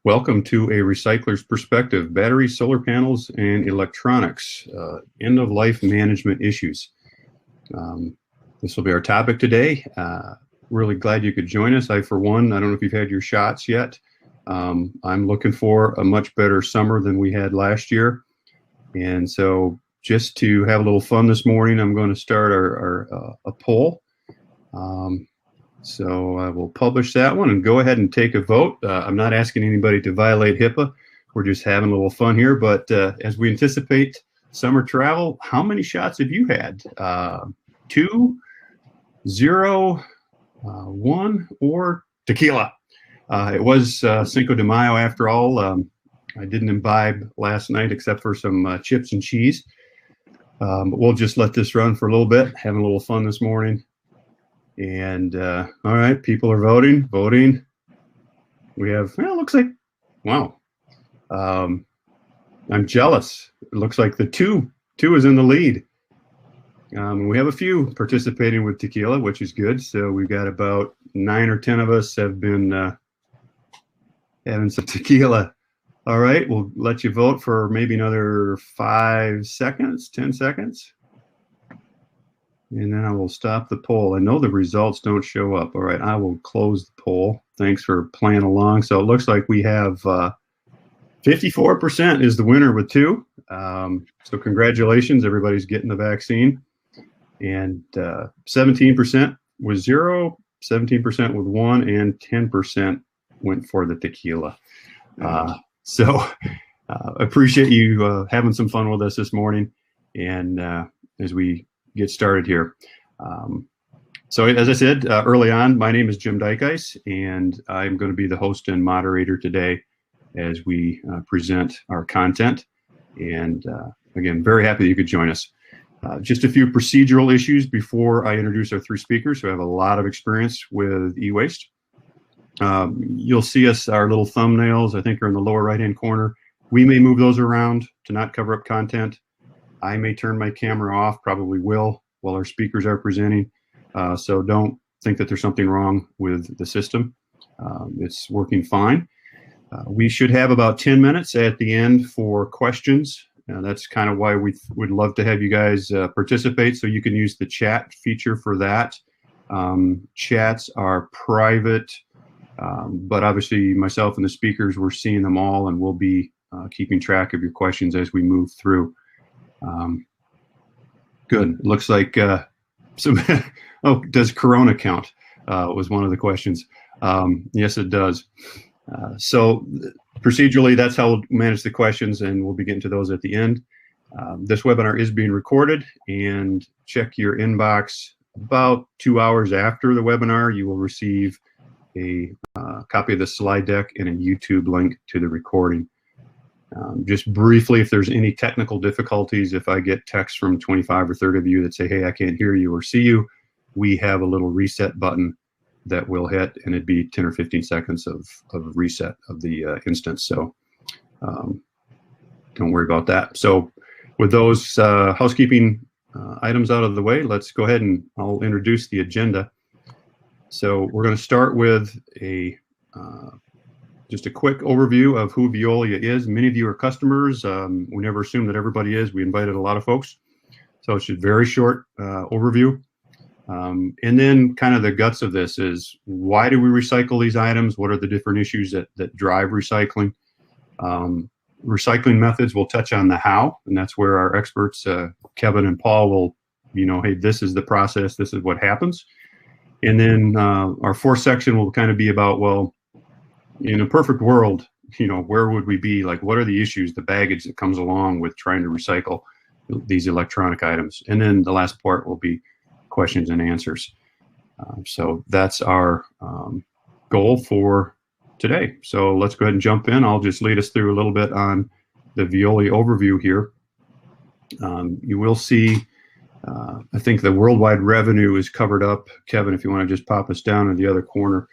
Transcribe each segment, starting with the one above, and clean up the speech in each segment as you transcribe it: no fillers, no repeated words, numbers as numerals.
Welcome to a recycler's perspective, batteries, solar panels, and electronics, end-of-life management issues. This will be our topic today. Really glad you could join us. I, for one, I don't know if you've had your shots yet. I'm looking for a much better summer than we had last year. And so just to have a little fun this morning, I'm going to start a poll. So I will publish that one and go ahead and take a vote. I'm not asking anybody to violate HIPAA. We're just having a little fun here. But as we anticipate summer travel, how many shots have you had? 2, 0, 1, or tequila? It was Cinco de Mayo after all. I didn't imbibe last night except for some chips and cheese. But we'll just let this run for a little bit, having a little fun this morning. And all right, people are voting. We have, well, it looks like, wow. I'm jealous. It looks like the two is in the lead. We have a few participating with tequila, which is good. So we've got about 9 or 10 of us have been having some tequila. All right, we'll let you vote for maybe another 5 seconds, 10 seconds. And then I will stop the poll. I know the results don't show up. All right, I will close the poll. Thanks for playing along. So it looks like we have 54% is the winner with 2. So congratulations, everybody's getting the vaccine. And 17% with 0, 17% with 1, and 10% went for the tequila. So appreciate you having some fun with us this morning. And as we get started here. So as I said early on, my name is Jim Dykeis, and I'm going to be the host and moderator today as we present our content. And again, very happy that you could join us. Just a few procedural issues before I introduce our 3 speakers who have a lot of experience with e-waste. You'll see our little thumbnails, I think, are in the lower right-hand corner. We may move those around to not cover up content. I may turn my camera off, probably will, while our speakers are presenting. So don't think that there's something wrong with the system. It's working fine. We should have about 10 minutes at the end for questions. That's kind of why we would love to have you guys participate, so you can use the chat feature for that. Chats are private, but obviously myself and the speakers, we're seeing them all, and we'll be keeping track of your questions as we move through. Good. It looks like oh, does Corona count? Was one of the questions. Yes, it does. So procedurally, that's how we'll manage the questions, and we'll be getting to those at the end. This webinar is being recorded, and check your inbox about 2 hours after the webinar. You will receive a copy of the slide deck and a YouTube link to the recording. Just briefly, if there's any technical difficulties, if I get texts from 25 or 30 of you that say, hey, I can't hear you or see you, we have a little reset button that we'll hit, and it'd be 10 or 15 seconds of reset of the instance. So don't worry about that. So with those housekeeping items out of the way, let's go ahead and I'll introduce the agenda. So we're going to start with just a quick overview of who Veolia is. Many of you are customers. We never assume that everybody is. We invited a lot of folks. So it's just a very short overview. And then kind of the guts of this is, why do we recycle these items? What are the different issues that drive recycling? Recycling methods, we'll touch on the how, and that's where our experts, Kevin and Paul, will, hey, this is the process, this is what happens. And then our 4th section will kind of be about, well, in a perfect world, where would we be? Like, what are the issues, the baggage that comes along with trying to recycle these electronic items? And then the last part will be questions and answers. So that's our goal for today. So let's go ahead and jump in. I'll just lead us through a little bit on the Veolia overview here. You will see, I think the worldwide revenue is covered up. Kevin, if you want to just pop us down in the other corner,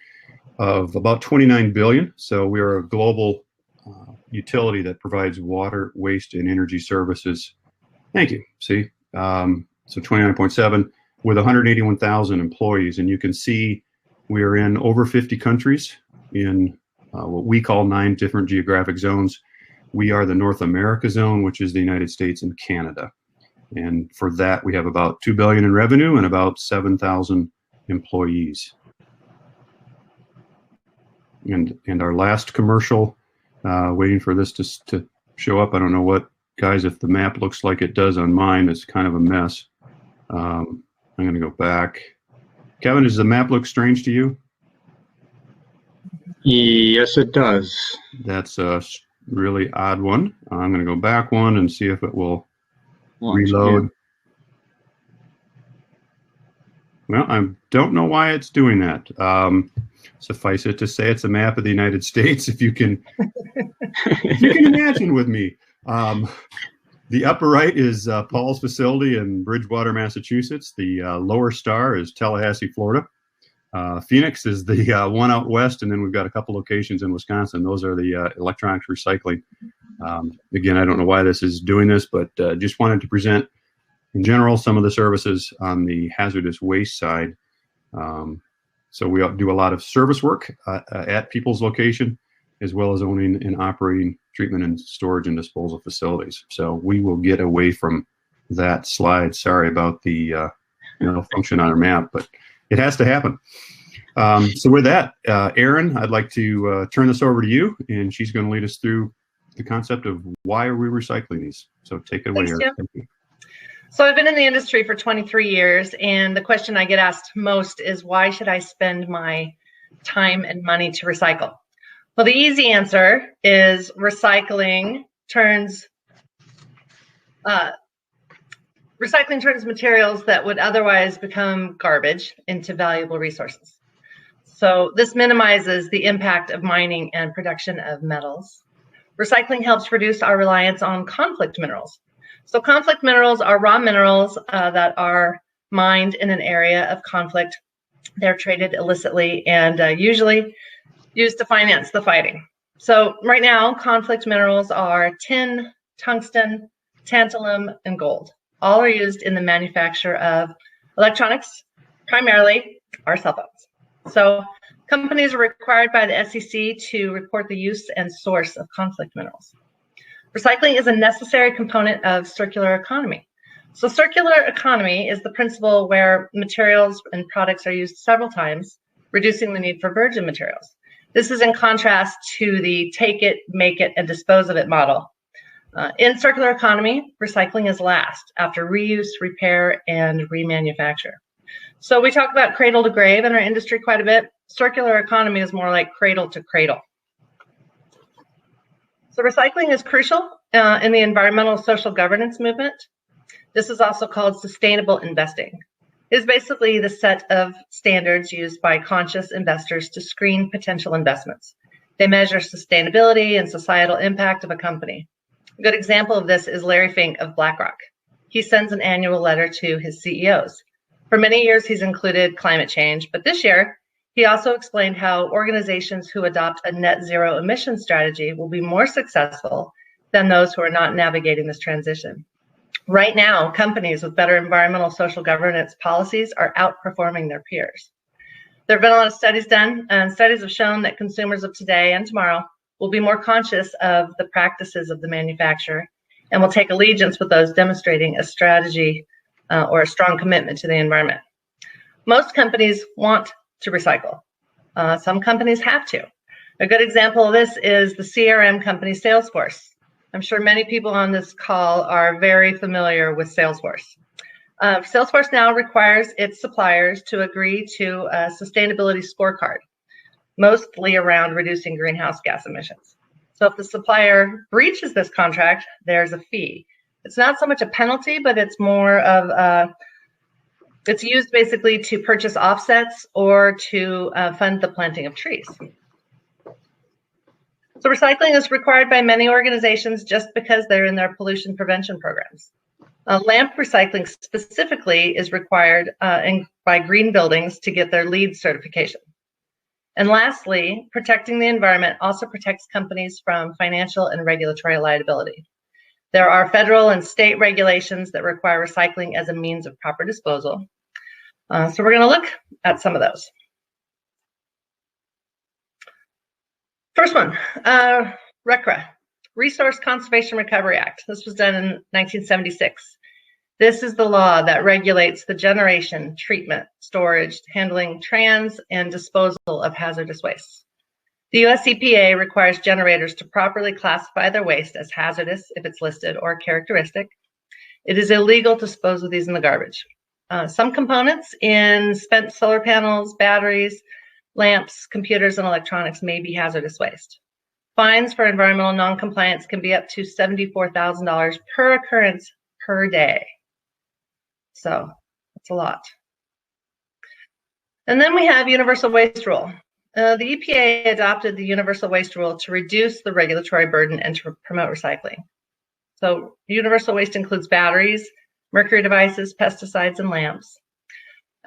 of about 29 billion. So we are a global utility that provides water, waste, and energy services. Thank you. See, so 29.7 with 181,000 employees, and you can see we are in over 50 countries in what we call 9 different geographic zones. We are the North America zone, which is the United States and Canada. And for that, we have about $2 billion in revenue and about 7,000 employees. And our last commercial, waiting for this to show up. I don't know what, guys, if the map looks like it does on mine, it's kind of a mess. I'm going to go back. Kevin, does the map look strange to you? Yes, it does. That's a really odd one. I'm going to go back one and see if it will reload. Well, I don't know why it's doing that. Suffice it to say, it's a map of the United States. If you can, if you can imagine with me. The upper right is Paul's facility in Bridgewater, Massachusetts. The lower star is Tallahassee, Florida. Phoenix is the one out west, and then we've got a couple locations in Wisconsin. Those are the electronics recycling. Again, I don't know why this is doing this, but just wanted to present, in general, some of the services on the hazardous waste side. So we do a lot of service work at people's location, as well as owning and operating treatment and storage and disposal facilities. So we will get away from that slide. Sorry about the function on our map, but it has to happen. So with that, Erin, I'd like to turn this over to you, and she's going to lead us through the concept of why are we recycling these. So take it away, Erin. Thank you. So I've been in the industry for 23 years, and the question I get asked most is, why should I spend my time and money to recycle? Well, the easy answer is recycling turns materials that would otherwise become garbage into valuable resources. So this minimizes the impact of mining and production of metals. Recycling helps reduce our reliance on conflict minerals. So conflict minerals are raw minerals that are mined in an area of conflict. They're traded illicitly and usually used to finance the fighting. So right now, conflict minerals are tin, tungsten, tantalum, and gold. All are used in the manufacture of electronics, primarily our cell phones. So companies are required by the SEC to report the use and source of conflict minerals. Recycling is a necessary component of circular economy. So circular economy is the principle where materials and products are used several times, reducing the need for virgin materials. This is in contrast to the take it, make it, and dispose of it model. In circular economy, recycling is last after reuse, repair, and remanufacture. So we talk about cradle to grave in our industry quite a bit. Circular economy is more like cradle to cradle. So recycling is crucial in the environmental social governance movement. This is also called sustainable investing. It is basically the set of standards used by conscious investors to screen potential investments. They measure sustainability and societal impact of a company. A good example of this is Larry Fink of BlackRock. He sends an annual letter to his CEOs. For many years, he's included climate change, but this year, he also explained how organizations who adopt a net zero emission strategy will be more successful than those who are not navigating this transition. Right now, companies with better environmental social governance policies are outperforming their peers. There have been a lot of studies done, and studies have shown that consumers of today and tomorrow will be more conscious of the practices of the manufacturer and will take allegiance with those demonstrating a strategy or a strong commitment to the environment. Most companies want to recycle. Some companies have to. A good example of this is the CRM company Salesforce. I'm sure many people on this call are very familiar with Salesforce. Salesforce now requires its suppliers to agree to a sustainability scorecard, mostly around reducing greenhouse gas emissions. So if the supplier breaches this contract, there's a fee. It's not so much a penalty, but it's more of it's used basically to purchase offsets or to fund the planting of trees. So recycling is required by many organizations just because they're in their pollution prevention programs. Lamp recycling specifically is required by green buildings to get their LEED certification. And lastly, protecting the environment also protects companies from financial and regulatory liability. There are federal and state regulations that require recycling as a means of proper disposal. So we're going to look at some of those. First one, RCRA, Resource Conservation Recovery Act. This was done in 1976. This is the law that regulates the generation, treatment, storage, handling, and disposal of hazardous waste. The US EPA requires generators to properly classify their waste as hazardous if it's listed or characteristic. It is illegal to dispose of these in the garbage. Some components in spent solar panels, batteries, lamps, computers, and electronics may be hazardous waste. Fines for environmental noncompliance can be up to $74,000 per occurrence per day. So that's a lot. And then we have Universal Waste Rule. The EPA adopted the Universal Waste Rule to reduce the regulatory burden and to promote recycling. So universal waste includes batteries, mercury devices, pesticides, and lamps.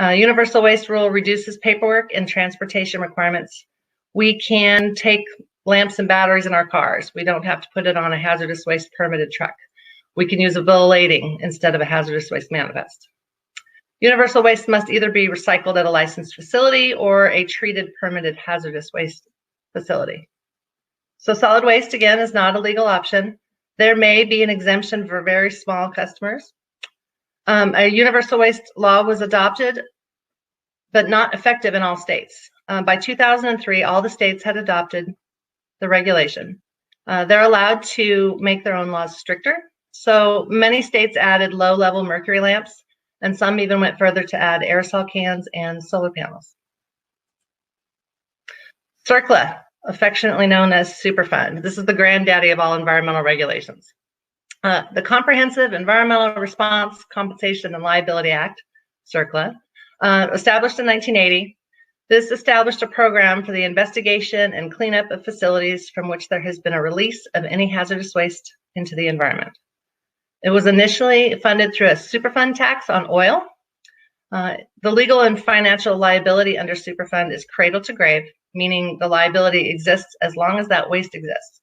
Universal Waste Rule reduces paperwork and transportation requirements. We can take lamps and batteries in our cars. We don't have to put it on a hazardous waste permitted truck. We can use a bill of lading instead of a hazardous waste manifest. Universal waste must either be recycled at a licensed facility or a treated permitted hazardous waste facility. So solid waste, again, is not a legal option. There may be an exemption for very small customers. A universal waste law was adopted, but not effective in all states. By 2003, all the states had adopted the regulation. They're allowed to make their own laws stricter. So many states added low-level mercury lamps, and some even went further to add aerosol cans and solar panels. CERCLA, affectionately known as Superfund. This is the granddaddy of all environmental regulations. The Comprehensive Environmental Response, Compensation, and Liability Act, CERCLA, established in 1980. This established a program for the investigation and cleanup of facilities from which there has been a release of any hazardous waste into the environment. It was initially funded through a Superfund tax on oil. The legal and financial liability under Superfund is cradle to grave, meaning the liability exists as long as that waste exists.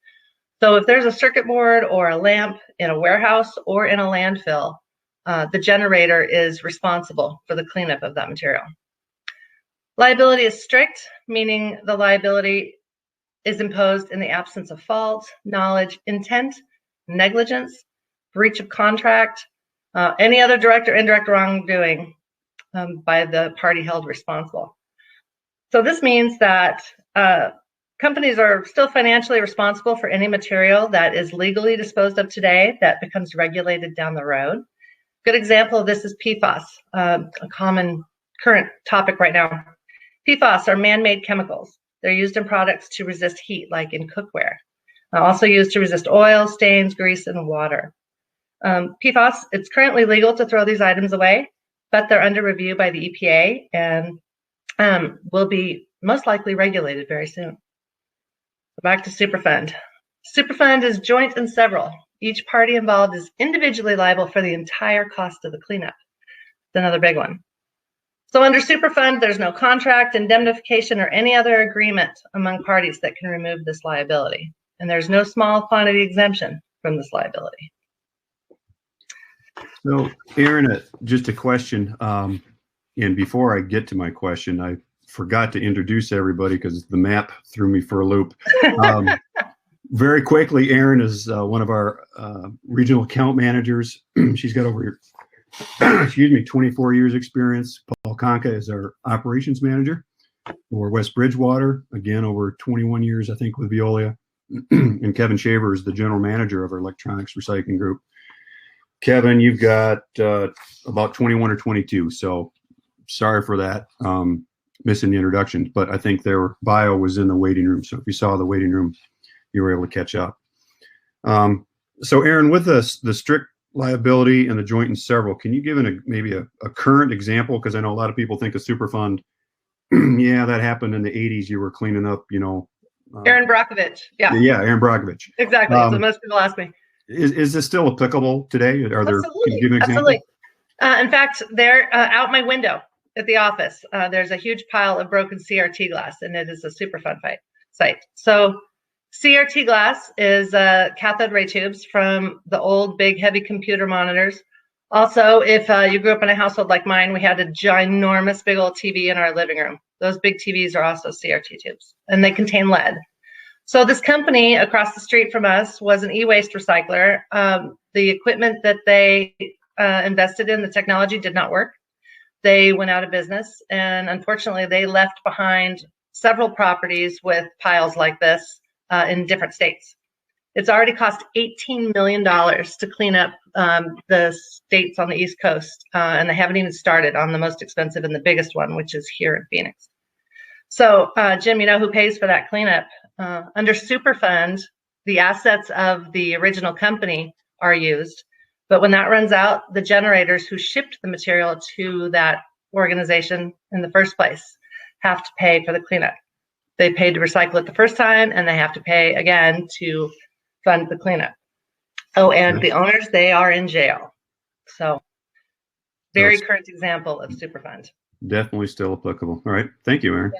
So if there's a circuit board or a lamp in a warehouse or in a landfill, the generator is responsible for the cleanup of that material. Liability is strict, meaning the liability is imposed in the absence of fault, knowledge, intent, negligence, breach of contract, any other direct or indirect wrongdoing by the party held responsible. So this means that companies are still financially responsible for any material that is legally disposed of today that becomes regulated down the road. Good example of this is PFAS, a common current topic right now. PFAS are man-made chemicals. They're used in products to resist heat, like in cookware. Also used to resist oil, stains, grease, and water. PFAS, it's currently legal to throw these items away, but they're under review by the EPA and will be most likely regulated very soon. Back to Superfund. Superfund is joint and several. Each party involved is individually liable for the entire cost of the cleanup. It's another big one. So under Superfund, there's no contract, indemnification, or any other agreement among parties that can remove this liability. And there's no small quantity exemption from this liability. So, Aaron, just a question. And before I get to my question, I forgot to introduce everybody because the map threw me for a loop. Very quickly, Aaron is one of our regional account managers. She's got over 24 years experience. Paul Conca is our operations manager for West Bridgewater. Again, over 21 years, I think, with Veolia. And Kevin Shaver is the general manager of our electronics recycling group. Kevin, you've got about 21 or 22. So sorry for that, missing the introductions. But I think their bio was in the waiting room. So if you saw the waiting room, you were able to catch up. So Aaron, with the strict liability and the joint and several, can you give maybe a current example? Because I know a lot of people think of Superfund. Yeah, that happened in the 80s. You were cleaning up, Aaron Brockovich. Yeah. Yeah, Aaron Brockovich. Exactly. So most people ask me. Is this still applicable today? Are there? Absolutely. Can you give an example? Absolutely. In fact, they're out my window at the office. There's a huge pile of broken Crt glass, and it is a Superfund site. So Crt glass is cathode ray tubes from the old big heavy computer monitors. Also, if you grew up in a household like mine, we had a ginormous big old TV in our living room. Those big TVs are also Crt tubes, and they contain lead. So this company across the street from us was an e-waste recycler. The equipment that they invested in, the technology did not work. They went out of business, and unfortunately, they left behind several properties with piles like this in different states. It's already cost $18 million to clean up the states on the East Coast, and they haven't even started on the most expensive and the biggest one, which is here in Phoenix. So, Jim, you know who pays for that cleanup? Under Superfund, the assets of the original company are used, but when that runs out, the generators who shipped the material to that organization in the first place have to pay for the cleanup. They paid to recycle it the first time, and they have to pay again to fund the cleanup. Oh, and the owners, they are in jail. So, very current example of Superfund. Definitely still applicable. All right. Thank you, Erin. Yeah.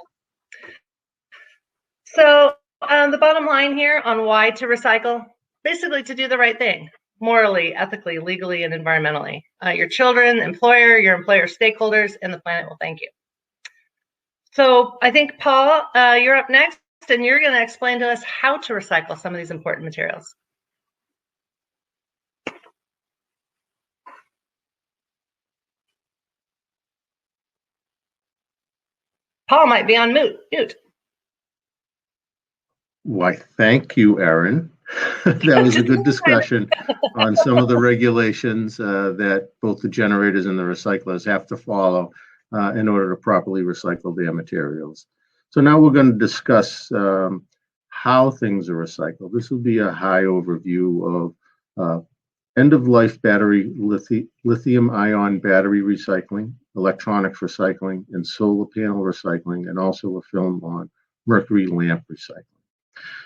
So, the bottom line here on why to recycle, basically to do the right thing, morally, ethically, legally, and environmentally. Your children, employer, your employer stakeholders, and the planet will thank you. So I think, Paul, you're up next, and you're going to explain to us how to recycle some of these important materials. Paul might be on mute. Why, thank you, Erin. That was a good discussion on some of the regulations that both the generators and the recyclers have to follow in order to properly recycle their materials. So now we're going to discuss how things are recycled. This will be a high overview of end-of-life battery, lithium-ion battery recycling, electronics recycling, and solar panel recycling, and also a film on mercury lamp recycling.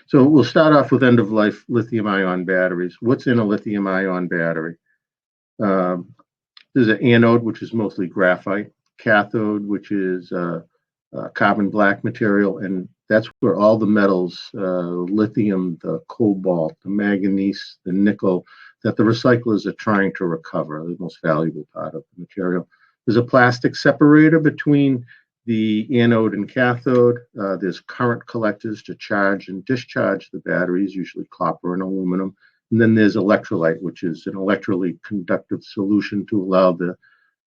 So we'll start off with end-of-life lithium-ion batteries. What's in a lithium-ion battery? There's an anode, which is mostly graphite, cathode, which is carbon black material, and that's where all the metals, lithium, the cobalt, the manganese, the nickel, that the recyclers are trying to recover, the most valuable part of the material. There's a plastic separator between the anode and cathode. There's current collectors to charge and discharge the batteries, usually copper and aluminum. And then there's electrolyte, which is an electrically conductive solution to allow the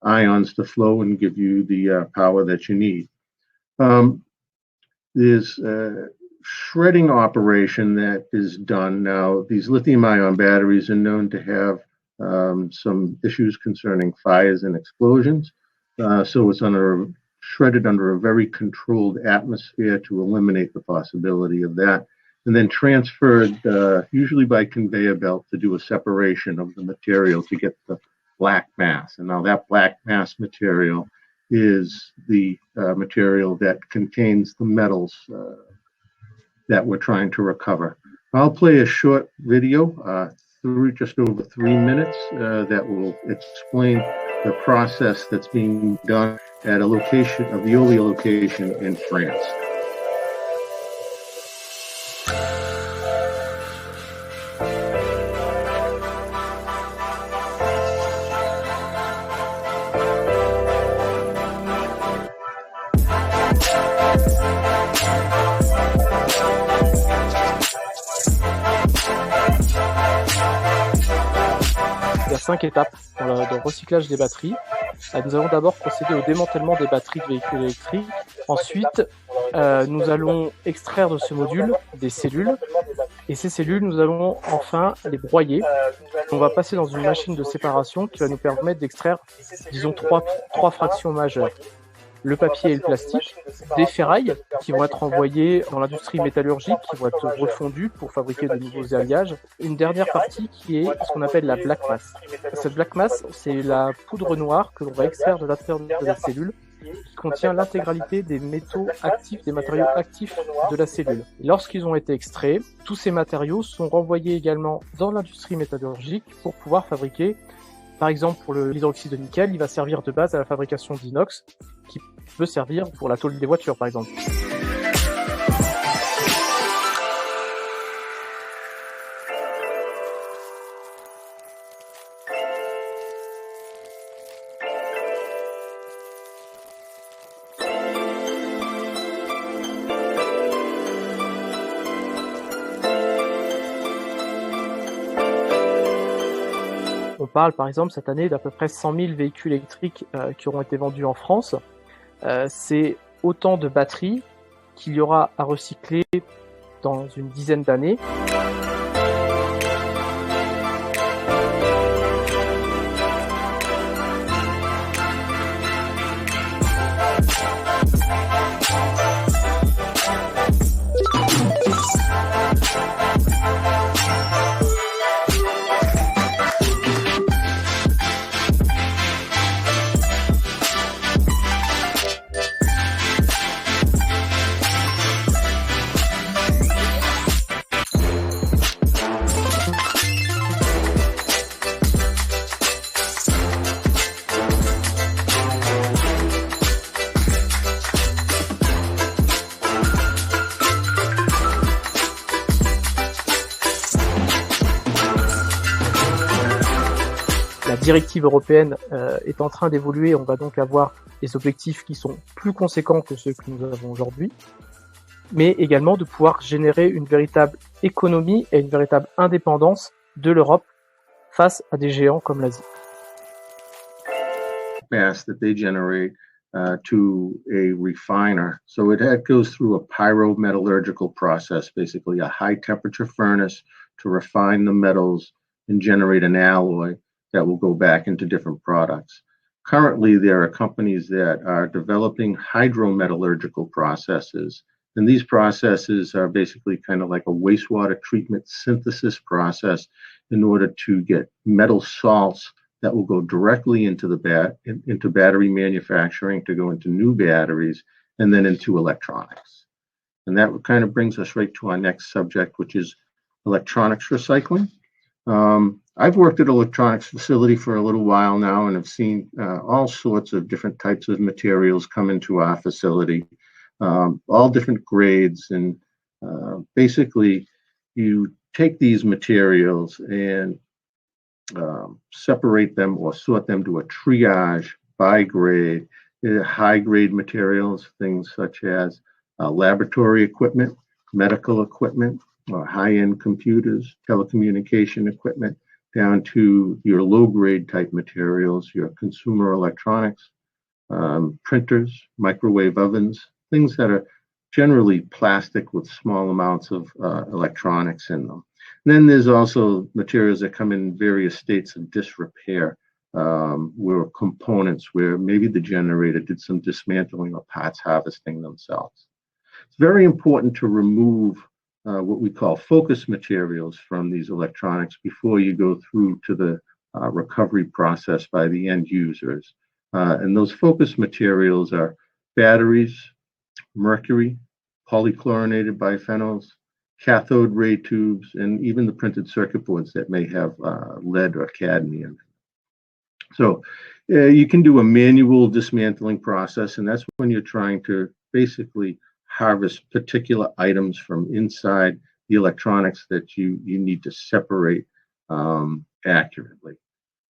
ions to flow and give you the power that you need. There's a shredding operation that is done now. These lithium-ion batteries are known to have some issues concerning fires and explosions. So it's shredded under a very controlled atmosphere to eliminate the possibility of that, and then transferred usually by conveyor belt to do a separation of the material to get the black mass. And now that black mass material is the material that contains the metals that we're trying to recover. I'll play a short video through just over 3 minutes that will explain the process that's being done at a location, a Veolia location in France. Il y a 5 étapes dans le recyclage des batteries. Nous allons d'abord procéder au démantèlement des batteries de véhicules électriques. Ensuite, nous allons extraire de ce module des cellules. Et ces cellules, nous allons enfin les broyer. On va passer dans une machine de séparation qui va nous permettre d'extraire, disons, trois fractions majeures. Le papier et le plastique, des ferrailles qui vont être envoyées dans l'industrie métallurgique, qui vont être refondues pour fabriquer de nouveaux alliages. Une dernière partie qui est ce qu'on appelle la black mass. Cette black mass, c'est la poudre noire que l'on va extraire de l'intérieur de la cellule, qui contient l'intégralité des métaux actifs, des matériaux actifs de la cellule. Et lorsqu'ils ont été extraits, tous ces matériaux sont renvoyés également dans l'industrie métallurgique pour pouvoir fabriquer, par exemple pour l'hydroxyde de nickel, il va servir de base à la fabrication d'inox, qui peut servir pour la tôle des voitures, par exemple. On parle par exemple cette année d'à peu près 100 000 véhicules électriques qui auront été vendus en France. C'est autant de batteries qu'il y aura à recycler dans une dizaine d'années. La directive européenne est en train d'évoluer. On va donc avoir des objectifs qui sont plus conséquents que ceux que nous avons aujourd'hui, mais également de pouvoir générer une véritable économie et une véritable indépendance de l'Europe face à des géants comme l'Asie. Mass that they generate to a refiner. So it goes through a pyrometallurgical process, basically a high temperature furnace to refine the metals and generate an alloy that will go back into different products. Currently, there are companies that are developing hydrometallurgical processes, and these processes are basically kind of like a wastewater treatment synthesis process in order to get metal salts that will go directly into into battery manufacturing, to go into new batteries, and then into electronics. And that kind of brings us right to our next subject, which is electronics recycling. I've worked at an electronics facility for a little while now and have seen all sorts of different types of materials come into our facility, all different grades. And basically, you take these materials and separate them or sort them to a triage by grade. High grade materials, things such as laboratory equipment, medical equipment, high-end computers, telecommunication equipment, down to your low-grade type materials, your consumer electronics, printers, microwave ovens, things that are generally plastic with small amounts of electronics in them. And then there's also materials that come in various states of disrepair, where components where maybe the generator did some dismantling or parts harvesting themselves. It's very important to remove what we call focus materials from these electronics before you go through to the recovery process by the end users. And those focus materials are batteries, mercury, polychlorinated biphenyls, cathode ray tubes, and even the printed circuit boards that may have lead or cadmium. So you can do a manual dismantling process, and that's when you're trying to basically harvest particular items from inside the electronics that you need to separate accurately.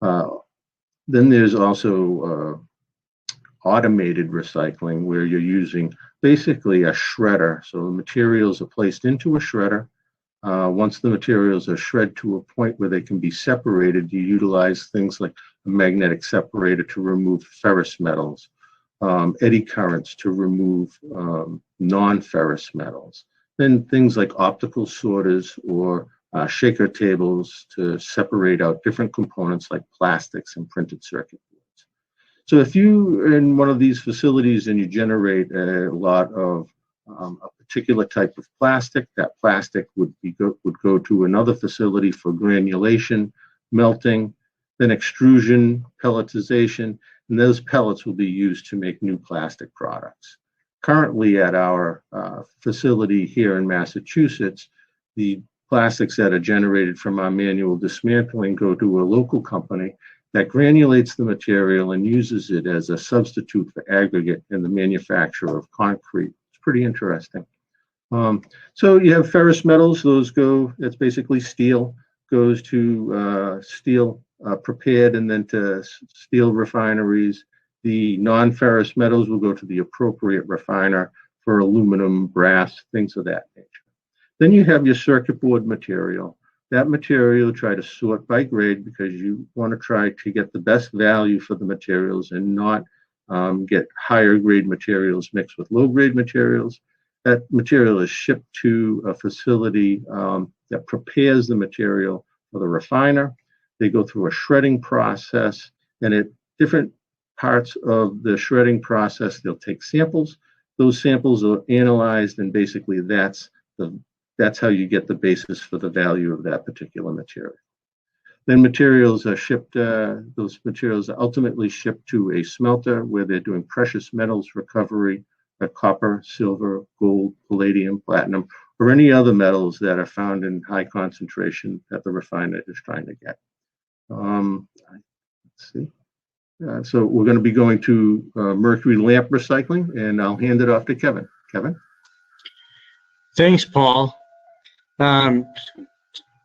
Then there's also automated recycling, where you're using basically a shredder. So the materials are placed into a shredder. Once the materials are shred to a point where they can be separated, you utilize things like a magnetic separator to remove ferrous metals, eddy currents to remove non-ferrous metals, then things like optical sorters or shaker tables to separate out different components like plastics and printed circuit boards. So if you in one of these facilities and you generate a lot of a particular type of plastic, that plastic would go to another facility for granulation, melting, then extrusion, pelletization, and those pellets will be used to make new plastic products. Currently at our facility here in Massachusetts, the plastics that are generated from our manual dismantling go to a local company that granulates the material and uses it as a substitute for aggregate in the manufacture of concrete. It's pretty interesting. So you have ferrous metals, those go, that's basically steel, goes to steel prepared and then to steel refineries. The non-ferrous metals will go to the appropriate refiner for aluminum, brass, things of that nature. Then you have your circuit board material, that material, try to sort by grade because you want to try to get the best value for the materials and not get higher grade materials mixed with low grade materials. That material is shipped to a facility that prepares the material for the refiner. They go through a shredding process, and at different parts of the shredding process, they'll take samples. Those samples are analyzed, and basically that's how you get the basis for the value of that particular material. Then materials are shipped, those materials are ultimately shipped to a smelter where they're doing precious metals recovery, copper, silver, gold, palladium, platinum, or any other metals that are found in high concentration that the refiner is trying to get. Let's see. So we're going to be going to mercury lamp recycling, and I'll hand it off to Kevin. Kevin? Thanks, Paul.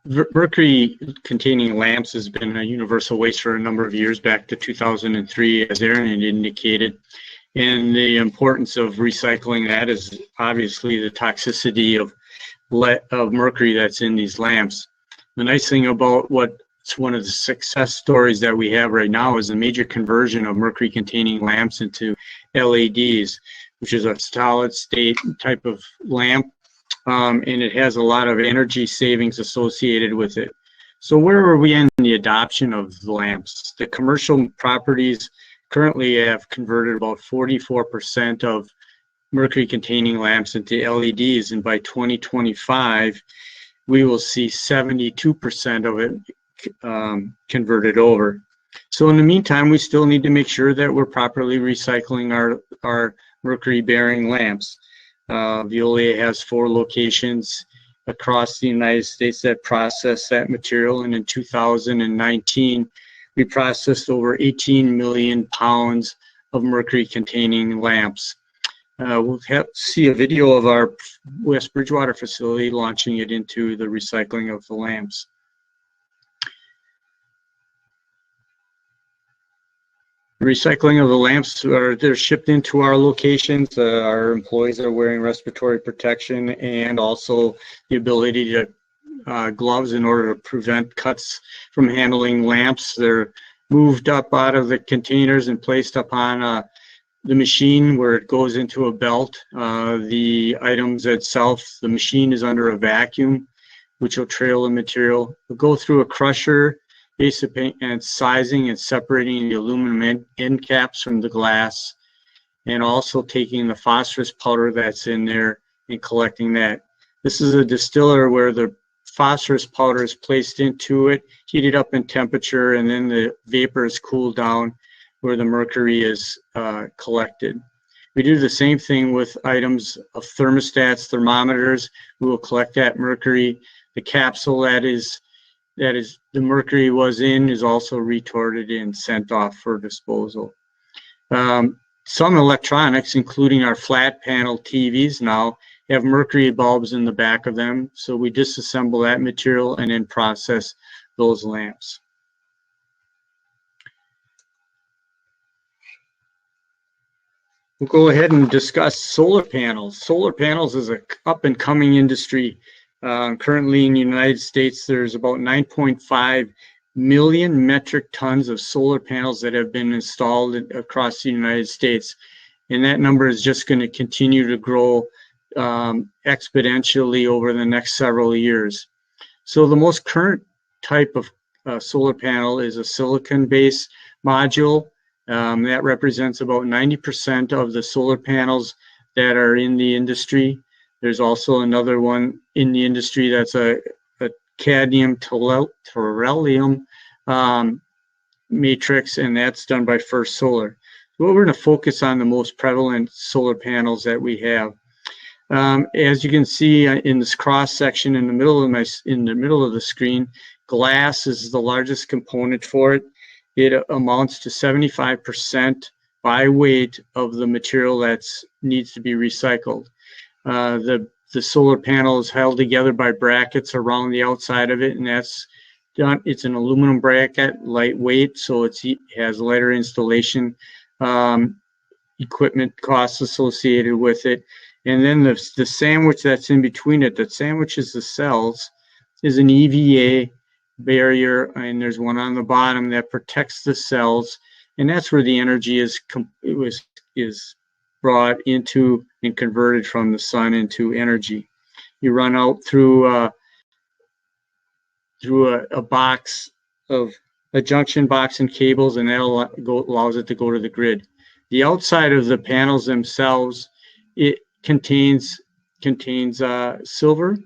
Mercury-containing lamps has been a universal waste for a number of years, back to 2003, as Aaron had indicated. And the importance of recycling that is obviously the toxicity of mercury that's in these lamps. The nice thing about what's one of the success stories that we have right now is the major conversion of mercury-containing lamps into LEDs, which is a solid-state type of lamp. And it has a lot of energy savings associated with it. So where are we in the adoption of the lamps? The commercial properties currently have converted about 44% of mercury-containing lamps into LEDs, and by 2025, we will see 72% of it converted over. So in the meantime, we still need to make sure that we're properly recycling our mercury-bearing lamps. Veolia has 4 locations across the United States that process that material, and in 2019 we processed over 18 million pounds of mercury-containing lamps. We'll see a video of our West Bridgewater facility launching it into the recycling of the lamps. Recycling of the lamps, they're shipped into our locations. Our employees are wearing respiratory protection and also the ability to gloves in order to prevent cuts from handling lamps. They're moved up out of the containers and placed upon the machine where it goes into a belt. The items itself, the machine is under a vacuum, which will trail the material. It'll go through a crusher, base of paint, and sizing and separating the aluminum end caps from the glass, and also taking the phosphorus powder that's in there and collecting that. This is a distiller where the phosphorus powder is placed into it, heated up in temperature, and then the vapor is cooled down where the mercury is collected. We do the same thing with items of thermostats, thermometers. We will collect that mercury. The capsule that is the mercury was in is also retorted and sent off for disposal. Some electronics, including our flat panel TVs now, have mercury bulbs in the back of them, so we disassemble that material and then process those lamps. We'll go ahead and discuss solar panels. Solar panels is an up-and-coming industry. Currently in the United States, there's about 9.5 million metric tons of solar panels that have been installed across the United States. And that number is just going to continue to grow exponentially over the next several years. So the most current type of solar panel is a silicon-based module. That represents about 90% of the solar panels that are in the industry. There's also another one in the industry that's a cadmium tellurium matrix, and that's done by First Solar. So we're going to focus on the most prevalent solar panels that we have. As you can see in this cross section in the middle of the screen, glass is the largest component for it. It amounts to 75% by weight of the material that needs to be recycled. The solar panel is held together by brackets around the outside of it, and that's done. It's an aluminum bracket, lightweight, so it has lighter installation equipment costs associated with it. And then the sandwich that's in between it, that sandwiches the cells, is an EVA barrier, and there's one on the bottom that protects the cells, and that's where the energy is brought into and converted from the sun into energy. You run out through a box of a junction box and cables, and that allows it to go to the grid. The outside of the panels themselves, it contains silver,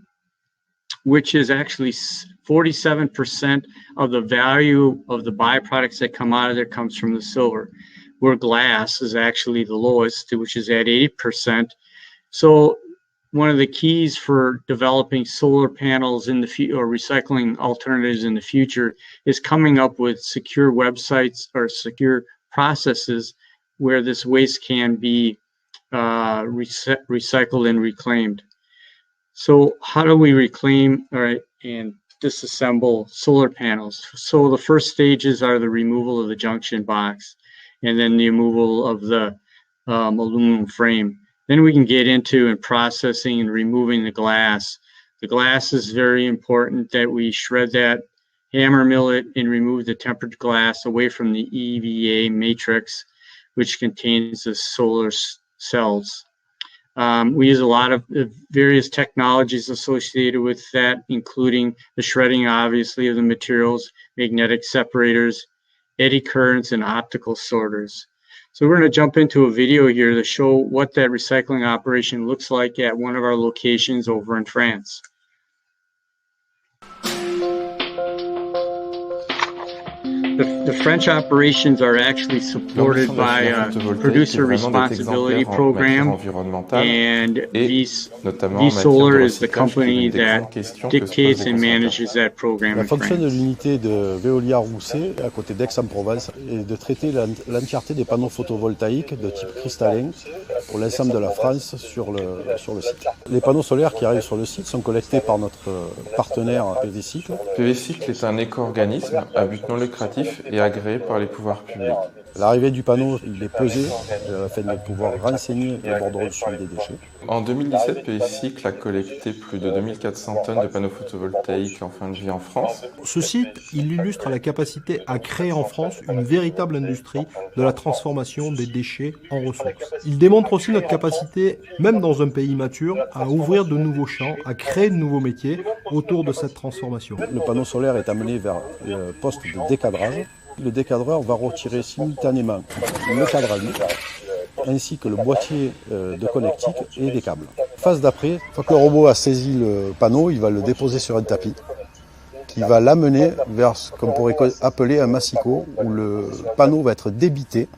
which is actually 47% of the value of the byproducts that come out of there comes from the silver, where glass is actually the lowest, which is at 80%. So one of the keys for developing solar panels in the future, or recycling alternatives in the future, is coming up with secure websites or secure processes where this waste can be recycled and reclaimed. So how do we reclaim and disassemble solar panels? So the first stages are the removal of the junction box, and then the removal of the aluminum frame. Then we can get into processing and removing the glass. The glass is very important that we shred that, hammer mill it, and remove the tempered glass away from the EVA matrix, which contains the solar cells. We use a lot of various technologies associated with that, including the shredding, obviously, of the materials, magnetic separators, eddy currents, and optical sorters. So we're going to jump into a video here to show what that recycling operation looks like at one of our locations over in France. The French operations are actually supported by a producer responsibility program, and V-Solar is the company that dictates and manages that program. La fonction de l'unité de Veolia Rousset, à côté d'Aix-en-Provence, est de traiter l'entièreté des panneaux photovoltaïques de type cristallin pour l'ensemble de la France sur le site. Les panneaux solaires qui arrivent sur le site sont collectés par notre partenaire PV Cycle. PV Cycle est un éco-organisme à but non lucratif et agréé par les pouvoirs publics. L'arrivée du panneau, il est pesé afin de pouvoir renseigner le bordereau suivi des déchets. En 2017, PV Cycle a collecté plus de 2400 tonnes de panneaux photovoltaïques en fin de vie en France. Ce site, il illustre la capacité à créer en France une véritable industrie de la transformation des déchets en ressources. Il démontre aussi notre capacité, même dans un pays mature, à ouvrir de nouveaux champs, à créer de nouveaux métiers autour de cette transformation. Le panneau solaire est amené vers le poste de décadrage. Le décadreur va retirer simultanément le cadre à lui, ainsi que le boîtier de connectique et des câbles. Phase d'après, une fois que le robot a saisi le panneau, il va le déposer sur un tapis qui va l'amener vers ce qu'on pourrait appeler un massicot, où le panneau va être débité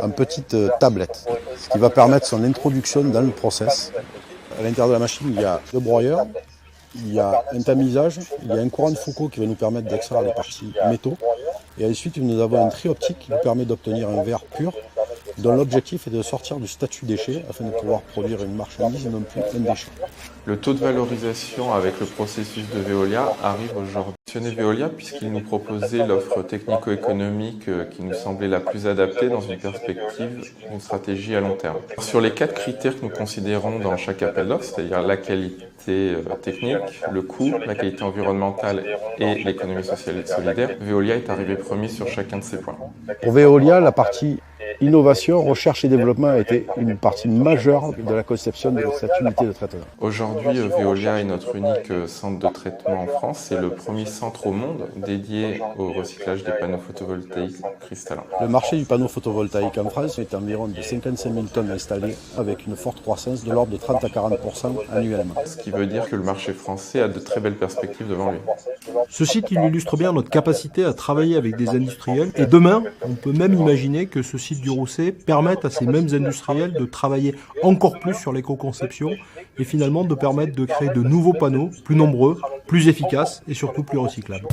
en petites tablettes, ce qui va permettre son introduction dans le process. À l'intérieur de la machine, il y a deux broyeurs, il y a un tamisage, il y a un courant de Foucault qui va nous permettre d'extraire les parties métaux. Et ensuite, nous avons un tri optique qui nous permet d'obtenir un verre pur, dont l'objectif est de sortir du statut déchet afin de pouvoir produire une marchandise et non plus un déchet. Le taux de valorisation avec le processus de Veolia arrive aujourd'hui. Veolia puisqu'il nous proposait l'offre technico-économique qui nous semblait la plus adaptée dans une perspective d'une stratégie à long terme. Sur les 4 critères que nous considérons dans chaque appel d'offres, c'est-à-dire la qualité technique, le coût, la qualité environnementale et l'économie sociale et solidaire, Veolia est arrivé premier sur chacun de ces points. Pour Veolia, la partie innovation, recherche et développement a été une partie majeure de la conception de cette unité de traitement. Aujourd'hui, Veolia est notre unique centre de traitement en France. C'est le premier centre au monde dédié au recyclage des panneaux photovoltaïques cristallins. Le marché du panneau photovoltaïque en France est environ de 55 000 tonnes installées avec une forte croissance de l'ordre de 30 à 40% annuellement. Ce qui veut dire que le marché français a de très belles perspectives devant lui. Ce site il illustre bien notre capacité à travailler avec des industriels et demain, on peut même imaginer que ce site du Rousset permette à ces mêmes industriels de travailler encore plus sur l'éco-conception et finalement de permettre de créer de nouveaux panneaux plus nombreux, plus efficaces et surtout plus recyclables.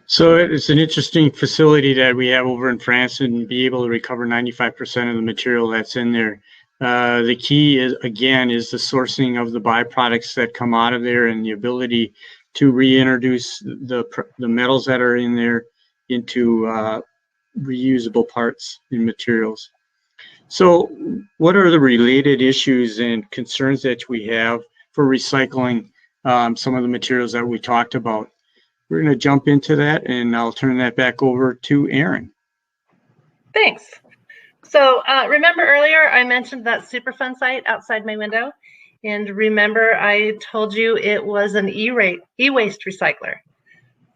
So it's an interesting facility that we have over in France, and be able to recover 95% of the material that's in there. The key is, again, is the sourcing of the byproducts that come out of there and the ability to reintroduce the metals that are in there into reusable parts and materials. So what are the related issues and concerns that we have for recycling some of the materials that we talked about? We're going to jump into that, and I'll turn that back over to Erin. Thanks. So remember earlier I mentioned that Superfund site outside my window? And remember I told you it was an e-waste recycler.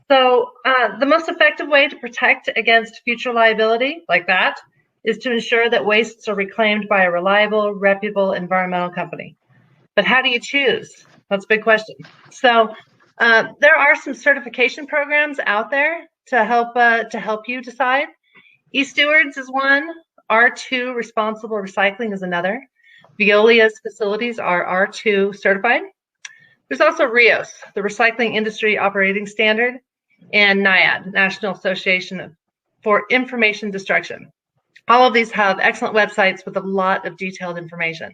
So the most effective way to protect against future liability like that is to ensure that wastes are reclaimed by a reliable, reputable environmental company. But how do you choose? That's a big question. So there are some certification programs out there to help you decide. eStewards is one. R2 Responsible Recycling is another. Veolia's facilities are R2 certified. There's also RIOS, the Recycling Industry Operating Standard, and NIAD, National Association for Information Destruction. All of these have excellent websites with a lot of detailed information.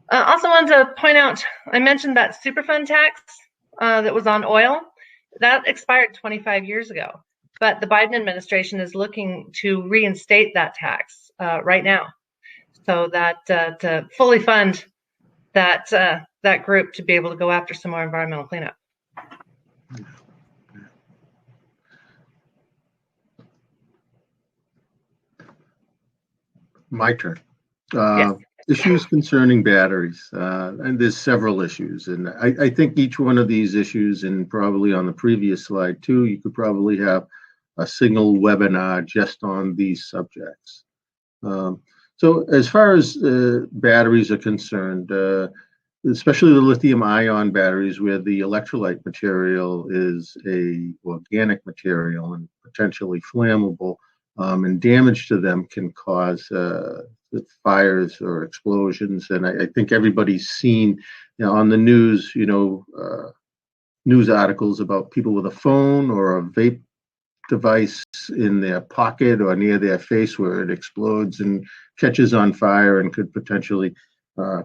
I also wanted to point out, I mentioned that Superfund tax that was on oil. That expired 25 years ago, but the Biden administration is looking to reinstate that tax right now, so that to fully fund that that group to be able to go after some more environmental cleanup. My turn. Yes. Issues concerning batteries, and there's several issues, and I think each one of these issues, and probably on the previous slide too, you could probably have a single webinar just on these subjects. So as far as batteries are concerned, especially the lithium ion batteries, where the electrolyte material is a organic material and potentially flammable, and damage to them can cause fires or explosions. And I think everybody's seen, on the news, news articles about people with a phone or a vape device in their pocket or near their face where it explodes and catches on fire and could potentially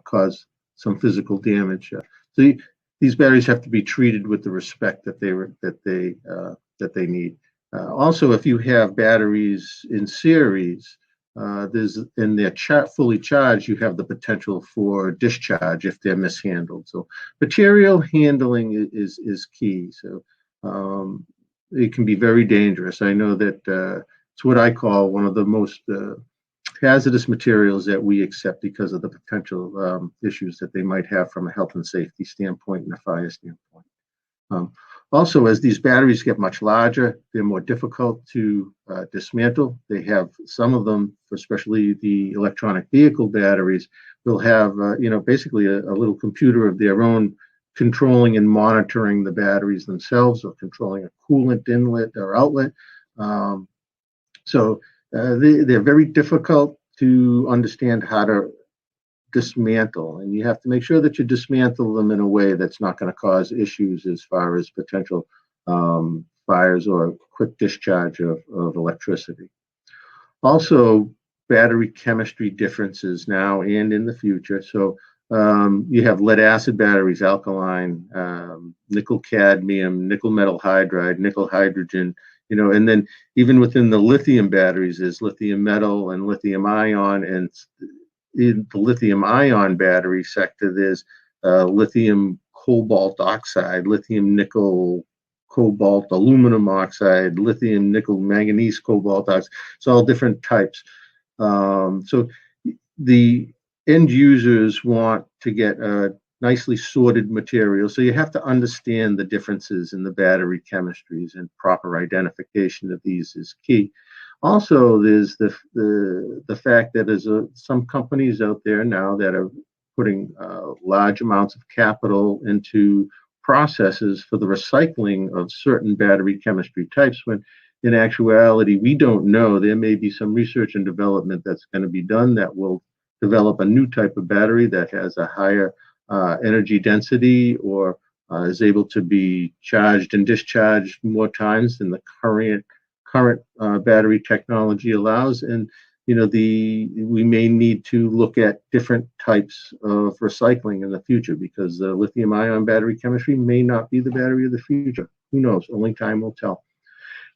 cause some physical damage. So these batteries have to be treated with the respect that they need. Also, if you have batteries in series, they're fully charged, you have the potential for discharge if they're mishandled. So material handling is key. So it can be very dangerous. I know that it's what I call one of the most hazardous materials that we accept because of the potential issues that they might have from a health and safety standpoint and a fire standpoint. Also, as these batteries get much larger, they're more difficult to dismantle. They have some of them, especially the electronic vehicle batteries, will have basically a little computer of their own controlling and monitoring the batteries themselves, or controlling a coolant inlet or outlet. So they're very difficult to understand how to dismantle, and you have to make sure that you dismantle them in a way that's not going to cause issues as far as potential fires or quick discharge of electricity. Also, battery chemistry differences now and in the future. So you have lead acid batteries, alkaline, nickel cadmium, nickel metal hydride, nickel hydrogen, and then even within the lithium batteries, there's lithium metal and lithium ion. And in the lithium ion battery sector, there's lithium cobalt oxide, lithium nickel cobalt aluminum oxide, lithium nickel manganese cobalt oxide. It's all different types. So the end users want to get a nicely sorted material, so you have to understand the differences in the battery chemistries, and proper identification of these is key. Also, there's the fact that there's some companies out there now that are putting large amounts of capital into processes for the recycling of certain battery chemistry types, when in actuality we don't know. There may be some research and development that's going to be done that will develop a new type of battery that has a higher energy density, or is able to be charged and discharged more times than the current battery technology allows. And we may need to look at different types of recycling in the future, because the lithium ion battery chemistry may not be the battery of the future. Who knows? Only time will tell.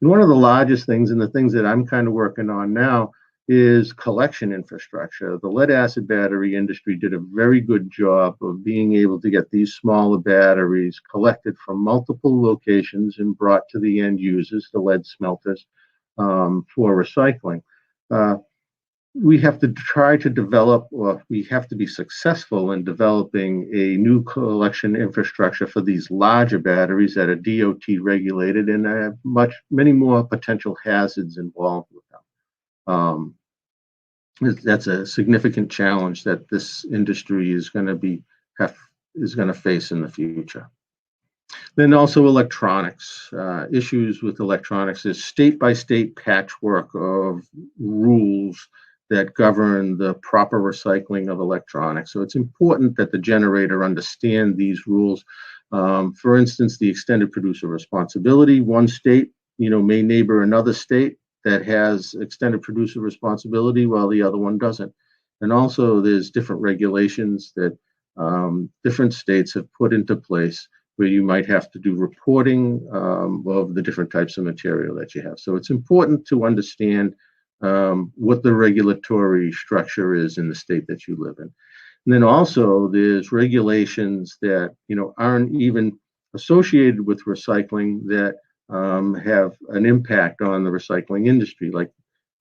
And one of the largest things, and the things that I'm kind of working on now, is collection infrastructure. The lead acid battery industry did a very good job of being able to get these smaller batteries collected from multiple locations and brought to the end users, the lead smelters, for recycling. We have to try to develop, or we have to be successful in developing a new collection infrastructure for these larger batteries that are DOT regulated and have many more potential hazards involved with them. That's a significant challenge that this industry is going to face in the future. Then also electronics. Issues with electronics is state-by-state patchwork of rules that govern the proper recycling of electronics. So it's important that the generator understand these rules. For instance, the extended producer responsibility. One state, may neighbor another state that has extended producer responsibility while the other one doesn't. And also there's different regulations that different states have put into place where you might have to do reporting of the different types of material that you have. So it's important to understand what the regulatory structure is in the state that you live in. And then also there's regulations that, aren't even associated with recycling that have an impact on the recycling industry, like